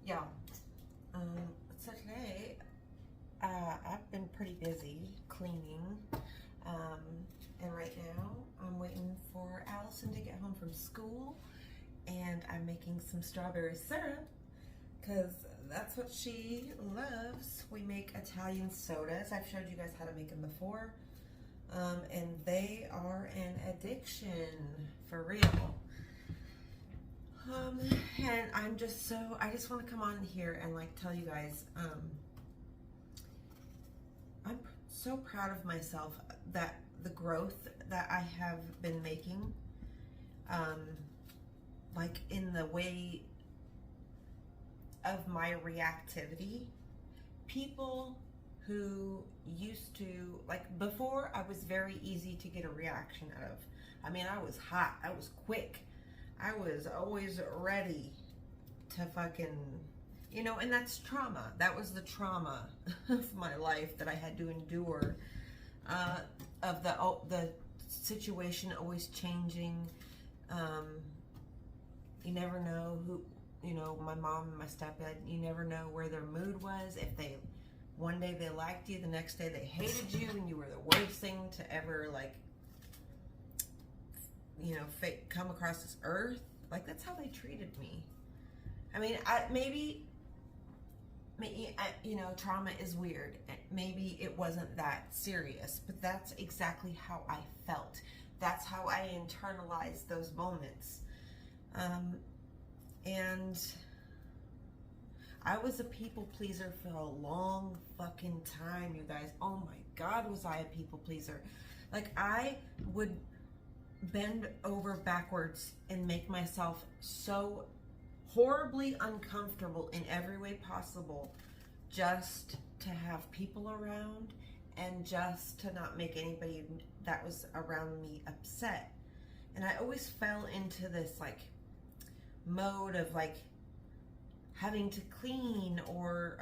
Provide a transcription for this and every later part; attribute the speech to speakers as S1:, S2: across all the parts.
S1: Yeah. So today, I've been pretty busy cleaning, and right now I'm waiting for Allison to get home from school, and I'm making some strawberry syrup because that's what she loves. We make Italian sodas. I've showed you guys how to make them before, and they are an addiction for real. And I just want to come on here and like tell you guys, I'm so proud of myself that the growth that I have been making, like in the way of my reactivity. People who used to, like before, I was very easy to get a reaction out of. I mean, I was hot, I was quick. I was always ready to fucking, and that's trauma. That was the trauma of my life that I had to endure, of the situation always changing. You never know who, my mom and my stepdad, you never know where their mood was. If one day they liked you, the next day they hated you, and you were the worst thing to ever, like, come across this earth. Like, that's how they treated me. I mean, maybe, trauma is weird. Maybe it wasn't that serious, but that's exactly how I felt. That's how I internalized those moments. And I was a people pleaser for a long fucking time, you guys. Oh my God, was I a people pleaser? Like, I would bend over backwards and make myself so horribly uncomfortable in every way possible just to have people around and just to not make anybody that was around me upset. And I always fell into this like mode of like having to clean or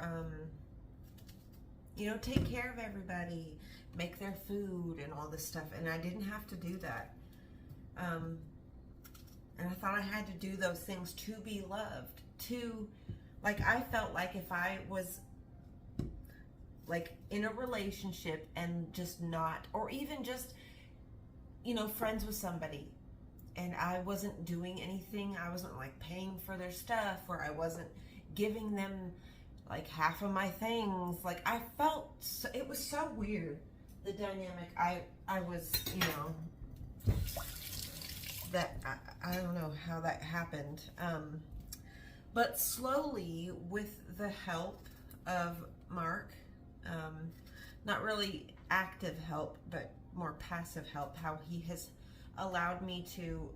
S1: take care of everybody, make their food and all this stuff, and I didn't have to do that. And I thought I had to do those things to be loved, I felt like if I was like in a relationship and just not, or even just, friends with somebody, and I wasn't doing anything, I wasn't like paying for their stuff, or I wasn't giving them like half of my things, like I felt, it was so weird, the dynamic I was, that I don't know how that happened, but slowly with the help of Mark, not really active help but more passive help, how he has allowed me to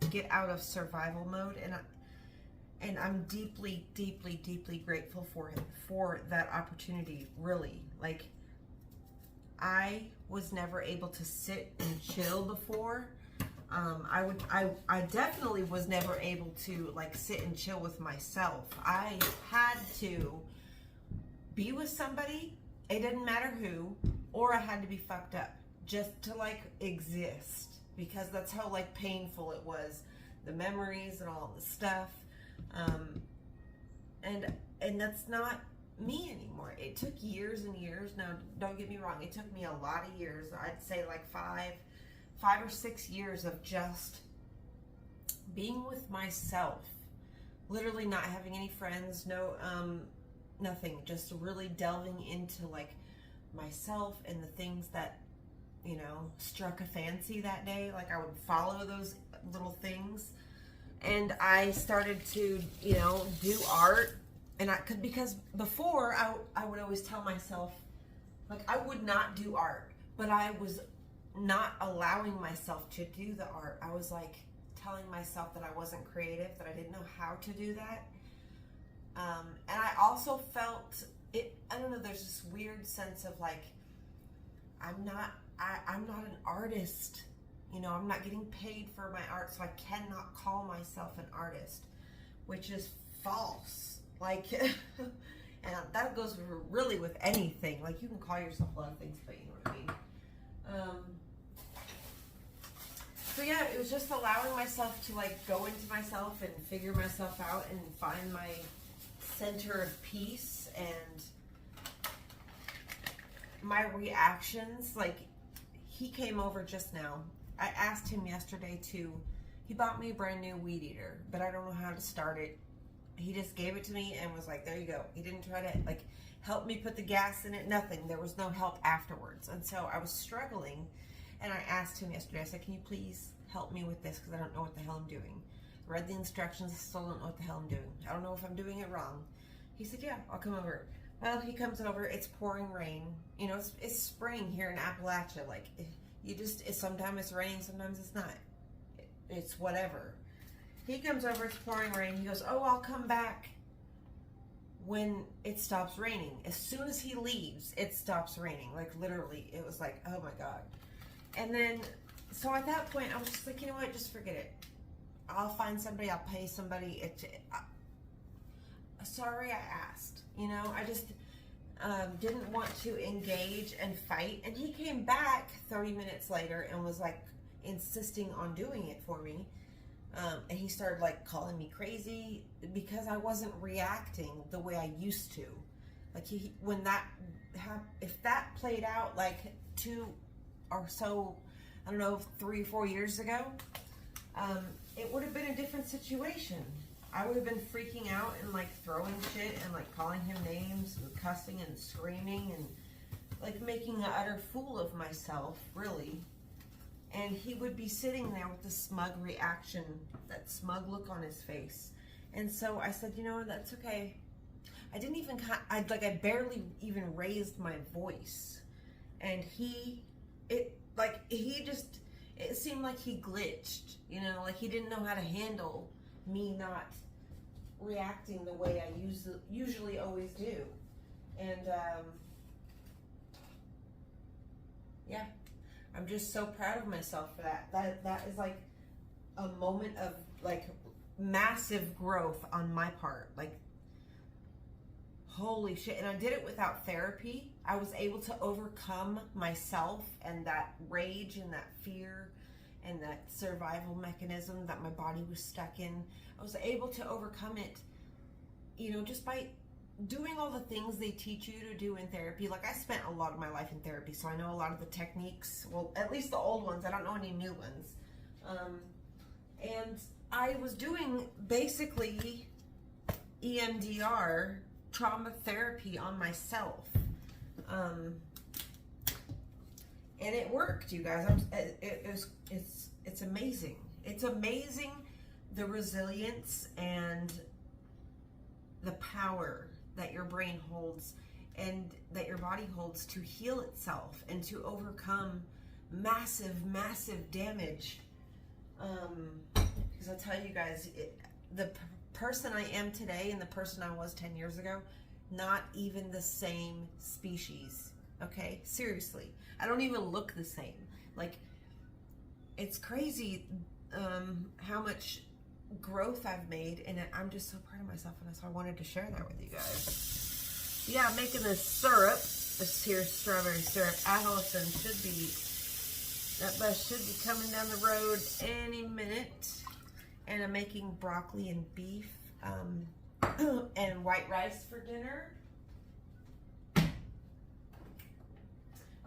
S1: get out of survival mode, and I'm deeply, deeply, deeply grateful for him for that opportunity. Really, like, I was never able to sit and chill before. I definitely was never able to like sit and chill with myself. I had to be with somebody, it didn't matter who, or I had to be fucked up just to like exist, because that's how like painful it was, the memories and all the stuff, and that's not me anymore. It took years and years. Now, don't get me wrong, it took me a lot of years. I'd say like five or 6 years of just being with myself, literally not having any friends, no, nothing, just really delving into like myself and the things that, struck a fancy that day. Like, I would follow those little things, and I started to, do art, and because before I would always tell myself, like, I would not do art, but I was not allowing myself to do the art. I was like telling myself that I wasn't creative, that I didn't know how to do that. And I also felt it, I don't know, there's this weird sense of like, I'm not an artist, I'm not getting paid for my art, so I cannot call myself an artist, which is false. Like, and that goes really with anything. Like, you can call yourself a lot of things, but you know what I mean. So yeah, it was just allowing myself to like go into myself and figure myself out and find myself center of peace, and my reactions, like, he came over just now. I asked him yesterday he bought me a brand new weed eater, but I don't know how to start it. He just gave it to me and was like, there you go. He didn't try to, like, help me put the gas in it, nothing. There was no help afterwards. And so I was struggling, and I asked him yesterday, I said, can you please help me with this, because I don't know what the hell I'm doing. I read the instructions, I still don't know what the hell I'm doing. I don't know if I'm doing it wrong. He said, yeah, I'll come over. Well, he comes over, it's pouring rain. You know, it's spring here in Appalachia. Like, sometimes it's raining, sometimes it's not. It's whatever. He comes over, it's pouring rain. He goes, oh, I'll come back when it stops raining. As soon as he leaves, it stops raining. Like, literally, it was like, oh my God. And then, so at that point, I was just like, you know what, just forget it. I'll find somebody, I'll pay somebody. Sorry I asked. You know, I just didn't want to engage and fight. And he came back 30 minutes later and was like insisting on doing it for me. And he started like calling me crazy because I wasn't reacting the way I used to. Like, if that played out like 2 or so, I don't know, 3 or 4 years ago, it would have been a different situation. I would have been freaking out and like throwing shit and like calling him names and cussing and screaming and like making an utter fool of myself, really. And he would be sitting there with the smug reaction, that smug look on his face. And so I said, you know, that's okay. I didn't even, I barely even raised my voice. And it seemed like he glitched, you know, like he didn't know how to handle me not reacting the way I usually always do. And, yeah. I'm just so proud of myself for that. That is like a moment of like massive growth on my part. Like, holy shit. And I did it without therapy. I was able to overcome myself and that rage and that fear and that survival mechanism that my body was stuck in. I was able to overcome it, you know, just by doing all the things they teach you to do in therapy. Like, I spent a lot of my life in therapy, so I know a lot of the techniques. Well, at least the old ones. I don't know any new ones. And I was doing basically EMDR, trauma therapy on myself. And it worked, you guys. It's amazing. It's amazing the resilience and the power that your brain holds and that your body holds to heal itself and to overcome massive damage. Because I'll tell you guys, the person I am today and the person I was 10 years ago, not even the same species. Okay? Seriously. I don't even look the same. Like, it's crazy how much growth I've made, and I'm just so proud of myself, and so I wanted to share that with you guys. Yeah, I'm making this syrup, this here strawberry syrup. Allison that bus should be coming down the road any minute. And I'm making broccoli and beef and white rice for dinner.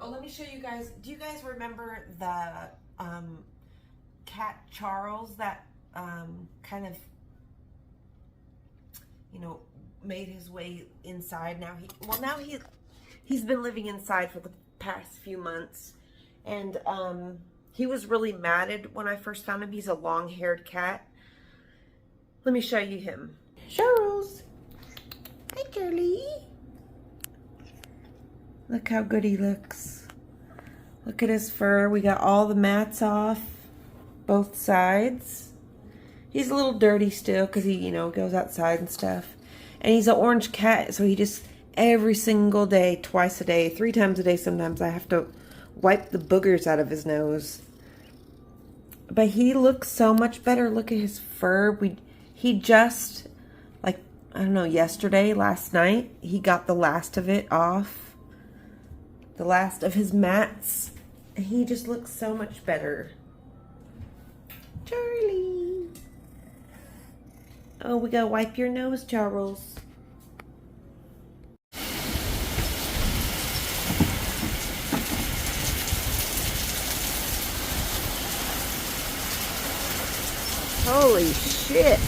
S1: Oh, let me show you guys. Do you guys remember the cat Charles that kind of, you know, made his way inside? Now he's been living inside for the past few months, and he was really matted when I first found him. He's a long-haired cat. Let me show you him. Charles. Hi, Charlie. Look how good he looks. Look at his fur. We got all the mats off both sides. He's a little dirty still because he, you know, goes outside and stuff. And he's an orange cat, so he just, every single day, twice a day, 3 times a day sometimes, I have to wipe the boogers out of his nose. But he looks so much better. Look at his fur. He just, like, I don't know, last night, he got the last of it off. The last of his mats. He just looks so much better. Charlie. Oh, we gotta wipe your nose, Charles.
S2: Holy shit.